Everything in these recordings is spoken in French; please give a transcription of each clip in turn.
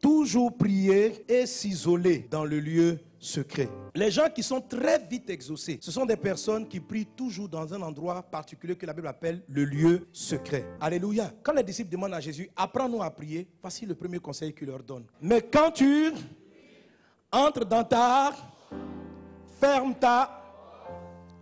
toujours prier et s'isoler dans le lieu secret. Les gens qui sont très vite exaucés, ce sont des personnes qui prient toujours dans un endroit particulier que la Bible appelle le lieu secret. Alléluia. Quand les disciples demandent à Jésus, apprends-nous à prier, voici le premier conseil qu'il leur donne. Mais quand tu entres dans ta, ferme ta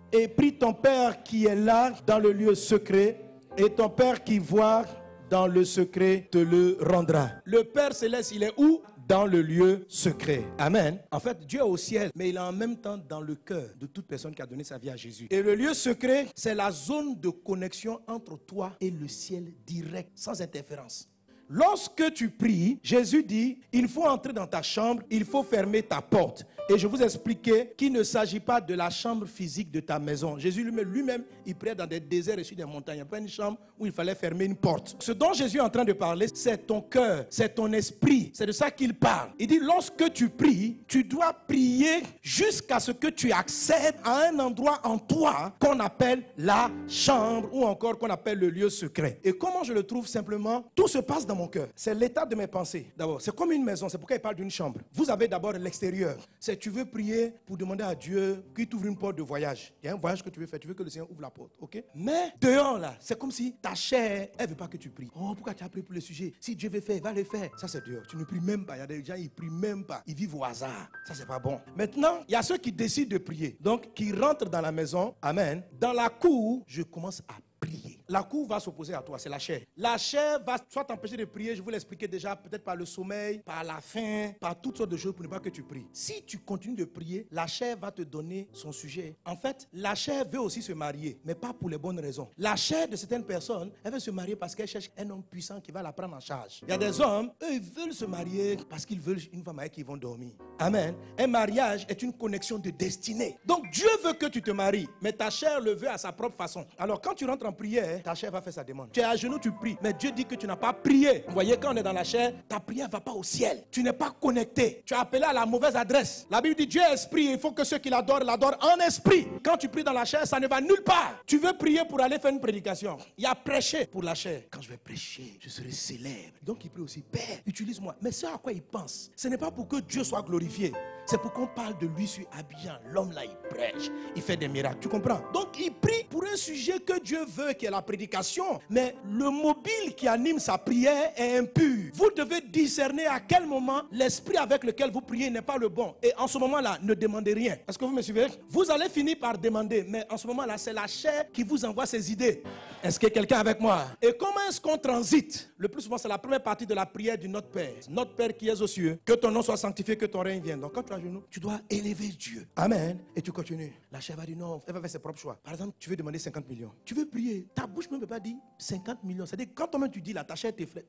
et prie ton Père qui est là dans le lieu secret, et ton Père qui voit dans le secret te le rendra. Le Père céleste, il est où? Dans le lieu secret. Amen. En fait, Dieu est au ciel, mais il est en même temps dans le cœur de toute personne qui a donné sa vie à Jésus. Et le lieu secret, c'est la zone de connexion entre toi et le ciel direct, sans interférence. Lorsque tu pries, Jésus dit, il faut entrer dans ta chambre, il faut fermer ta porte. Et je vous expliquais qu'il ne s'agit pas de la chambre physique de ta maison. Jésus lui-même, il priait dans des déserts et sur des montagnes. Il n'y a pas une chambre où il fallait fermer une porte. Ce dont Jésus est en train de parler, c'est ton cœur, c'est ton esprit. C'est de ça qu'il parle. Il dit, lorsque tu pries, tu dois prier jusqu'à ce que tu accèdes à un endroit en toi qu'on appelle la chambre ou encore qu'on appelle le lieu secret. Et comment je le trouve simplement? Tout se passe dans mon cœur. C'est l'état de mes pensées. D'abord, c'est comme une maison. C'est pourquoi il parle d'une chambre. Vous avez d'abord l'extérieur. C'est tu veux prier pour demander à Dieu qu'il t'ouvre une porte de voyage. Il y a un voyage que tu veux faire. Tu veux que le Seigneur ouvre la porte. Ok? Mais dehors là, c'est comme si ta chair, elle ne veut pas que tu pries. Oh, pourquoi tu as prié pour le sujet? Si Dieu veut faire, il va le faire. Ça, c'est dehors. Tu ne pries même pas. Il y a des gens, ils ne prient même pas. Ils vivent au hasard. Ça, c'est pas bon. Maintenant, il y a ceux qui décident de prier. Donc, qui rentrent dans la maison. Amen. Dans la cour, je commence à prier. La cour va s'opposer à toi, c'est la chair. La chair va soit t'empêcher de prier, je vous l'expliquais déjà, peut-être par le sommeil, par la faim, par toutes sortes de choses pour ne pas que tu pries. Si tu continues de prier, la chair va te donner son sujet. En fait, la chair veut aussi se marier, mais pas pour les bonnes raisons. La chair de certaines personnes, elle veut se marier parce qu'elle cherche un homme puissant qui va la prendre en charge. Il y a des hommes, eux, ils veulent se marier parce qu'ils veulent une femme avec qui ils vont dormir. Amen. Un mariage est une connexion de destinée. Donc Dieu veut que tu te maries, mais ta chair le veut à sa propre façon. Alors quand tu rentres en prière, ta chair va faire sa demande. Tu es à genoux, tu pries, mais Dieu dit que tu n'as pas prié. Vous voyez, quand on est dans la chair, ta prière ne va pas au ciel. Tu n'es pas connecté. Tu as appelé à la mauvaise adresse. La Bible dit Dieu est esprit, il faut que ceux qui l'adorent en esprit. Quand tu pries dans la chair, ça ne va nulle part. Tu veux prier pour aller faire une prédication. Il y a prêcher pour la chair. Quand je vais prêcher, je serai célèbre. Donc il prie aussi, Père, utilise-moi. Mais ce à quoi il pense, ce n'est pas pour que Dieu soit glorifié. C'est pour qu'on parle de lui sur Abidjan. L'homme là, il prêche, il fait des miracles. Tu comprends? Donc il prie pour un sujet que Dieu veut, qui est la prédication. Mais le mobile qui anime sa prière est impur. Vous devez discerner à quel moment l'esprit avec lequel vous priez n'est pas le bon. Et en ce moment-là, ne demandez rien. Est-ce que vous me suivez? Vous allez finir par demander. Mais en ce moment-là, c'est la chair qui vous envoie ses idées. Est-ce que quelqu'un est avec moi? Et comment est-ce qu'on transite? Le plus souvent, c'est la première partie de la prière du Notre Père. Notre Père qui es aux cieux, que ton nom soit sanctifié, que ton règne vienne. Donc quand tu es à genoux, tu dois élever Dieu. Amen. Et tu continues. La chair va dire non, elle va faire ses propres choix. Par exemple, tu veux demander 50 millions. Tu veux prier. Ta bouche ne peut pas dire 50 millions. C'est-à-dire quand toi-même tu dis là, ta chair t'effraie.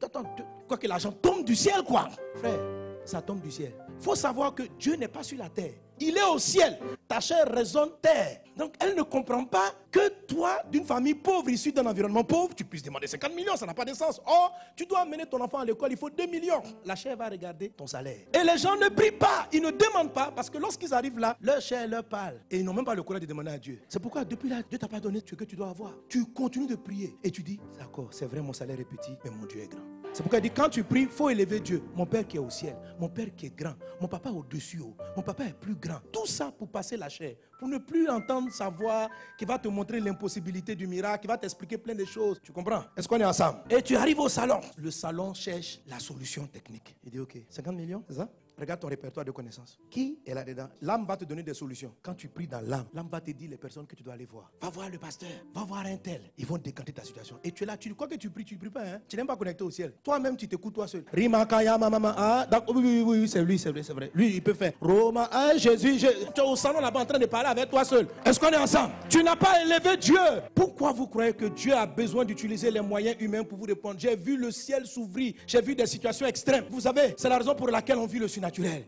Quoi que l'argent tombe du ciel, quoi. Frère, ça tombe du ciel. Il faut savoir que Dieu n'est pas sur la terre. Il est au ciel. Ta chair raisonne terre. Donc elle ne comprend pas que toi, d'une famille pauvre, issue d'un environnement pauvre, tu puisses demander 50 millions, ça n'a pas de sens. Oh, tu dois amener ton enfant à l'école, il faut 2 millions. La chair va regarder ton salaire. Et les gens ne prient pas, ils ne demandent pas, parce que lorsqu'ils arrivent là, leur chair leur parle. Et ils n'ont même pas le courage de demander à Dieu. C'est pourquoi depuis là, Dieu t'a pas donné ce que tu dois avoir. Tu continues de prier et tu dis, d'accord, c'est vrai, mon salaire est petit, mais mon Dieu est grand. C'est pourquoi il dit, quand tu pries, il faut élever Dieu. Mon Père qui est au ciel, mon Père qui est grand, mon papa au-dessus, mon papa est plus grand. Tout ça pour passer la chair, pour ne plus entendre sa voix qui va te montrer l'impossibilité du miracle, qui va t'expliquer plein de choses. Tu comprends? Est-ce qu'on est ensemble? Et tu arrives au salon. Le salon cherche la solution technique. Il dit, ok, 50 millions, c'est ça? Regarde ton répertoire de connaissances. Qui est là-dedans? L'âme va te donner des solutions. Quand tu pries dans l'âme, l'âme va te dire les personnes que tu dois aller voir. Va voir le pasteur, va voir un tel. Ils vont décanter ta situation. Et tu es là, tu crois que tu pries pas, hein? Tu n'es pas connecté au ciel. Toi-même, tu t'écoutes toi seul. Rimakaya, mama, ah, oui, c'est lui, c'est vrai. Lui, il peut faire. Roma, ah, Jésus, tu es au salon là-bas en train de parler avec toi seul. Est-ce qu'on est ensemble? Tu n'as pas élevé Dieu. Pourquoi vous croyez que Dieu a besoin d'utiliser les moyens humains pour vous répondre? J'ai vu le ciel s'ouvrir. J'ai vu des situations extrêmes. Vous savez, c'est la raison pour laquelle on vit le tsunami. naturel.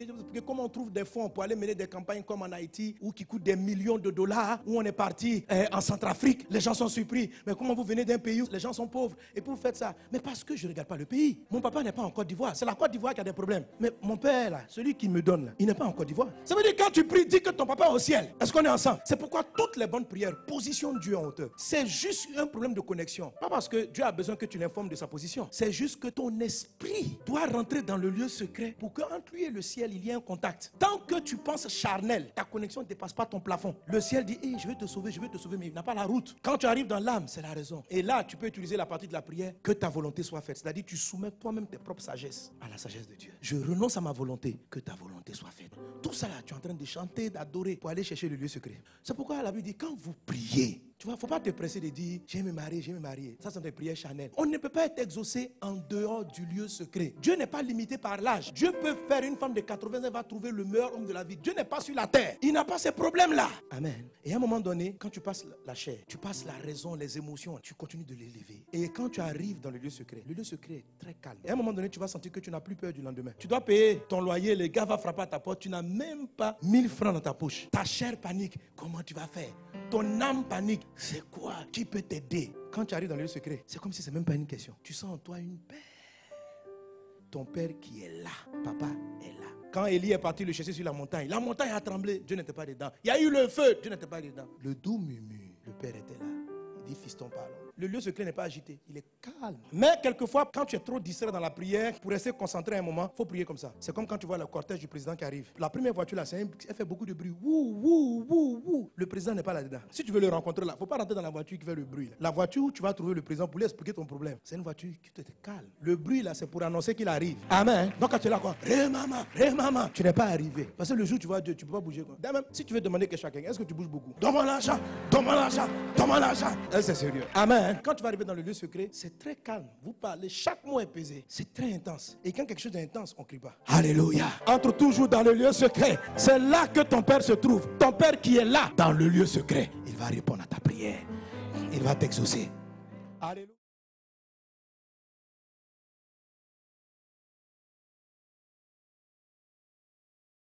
Comment on trouve des fonds pour aller mener des campagnes comme en Haïti, où qui coûtent des millions de dollars, où on est parti en Centrafrique, les gens sont surpris. Mais comment vous venez d'un pays où les gens sont pauvres et puis vous faites ça? Mais parce que je ne regarde pas le pays. Mon papa n'est pas en Côte d'Ivoire. C'est la Côte d'Ivoire qui a des problèmes. Mais mon père, là, celui qui me donne, là, il n'est pas en Côte d'Ivoire. Ça veut dire quand tu pries, dis que ton papa est au ciel. Est-ce qu'on est ensemble? C'est pourquoi toutes les bonnes prières positionnent Dieu en hauteur. C'est juste un problème de connexion. Pas parce que Dieu a besoin que tu l'informes de sa position. C'est juste que ton esprit doit rentrer dans le lieu secret pour qu'entre lui et le ciel, il y ait un contact. Tant que tu penses charnel, ta connexion ne dépasse pas ton plafond. Le ciel dit, hey, je vais te sauver, mais il n'a pas la route. Quand tu arrives dans l'âme, c'est la raison. Et là, tu peux utiliser la partie de la prière, que ta volonté soit faite. C'est-à-dire, tu soumets toi-même tes propres sagesses à la sagesse de Dieu. Je renonce à ma volonté, que ta volonté soit faite. Tout ça là, tu es en train de chanter, d'adorer pour aller chercher le lieu secret. C'est pourquoi la Bible dit, quand vous priez, tu vois, il ne faut pas te presser de dire, je vais me marier. Ça, c'est des prières charnelles. On ne peut pas être exaucé en dehors du lieu secret. Dieu n'est pas limité par l'âge. Dieu peut faire une femme de 80 ans, elle va trouver le meilleur homme de la vie. Dieu n'est pas sur la terre. Il n'a pas ces problèmes-là. Amen. Et à un moment donné, quand tu passes la chair, tu passes la raison, les émotions, tu continues de l'élever. Et quand tu arrives dans le lieu secret est très calme. Et à un moment donné, tu vas sentir que tu n'as plus peur du lendemain. Tu dois payer ton loyer, le gars va frapper à ta porte, tu n'as même pas 1000 francs dans ta poche. Ta chair panique. Comment tu vas faire? Ton âme panique. C'est quoi? Qui peut t'aider? Quand tu arrives dans le lieu secret, c'est comme si c'est même pas une question. Tu sens en toi une paix. Ton père qui est là, papa est là. Quand Élie est parti le chercher sur la montagne a tremblé, Dieu n'était pas dedans. Il y a eu le feu, Dieu n'était pas dedans. Le doux murmure, le père était là. Il dit, fiston, parle. Le lieu secret n'est pas agité, il est calme. Mais quelquefois, quand tu es trop distrait dans la prière, pour rester concentré un moment, il faut prier comme ça. C'est comme quand tu vois le cortège du président qui arrive. La première voiture là, elle fait beaucoup de bruit. Wouh, wouh, wouh, wouh. Le président n'est pas là-dedans. Si tu veux le rencontrer là, il ne faut pas rentrer dans la voiture qui fait le bruit. Là. La voiture où tu vas trouver le président pour lui expliquer ton problème, c'est une voiture qui te calme. Le bruit là, c'est pour annoncer qu'il arrive. Amen. Donc quand tu es là, quoi, ré maman, tu n'es pas arrivé. Parce que le jour où tu vois Dieu, tu ne peux pas bouger. Quoi. Même si tu veux demander quelque chose à quelqu'un, est-ce que tu bouges beaucoup? Donne-moi l'argent, donne-moi l'argent, donne-moi l'argent. C'est sérieux. Amen. Quand tu vas arriver dans le lieu secret, c'est très calme. Vous parlez, chaque mot est pesé. C'est très intense. Et quand quelque chose d'intense, on ne crie pas. Alléluia. Entre toujours dans le lieu secret. C'est là que ton Père se trouve. Ton Père qui est là, dans le lieu secret. Il va répondre à ta prière. Il va t'exaucer. Alléluia.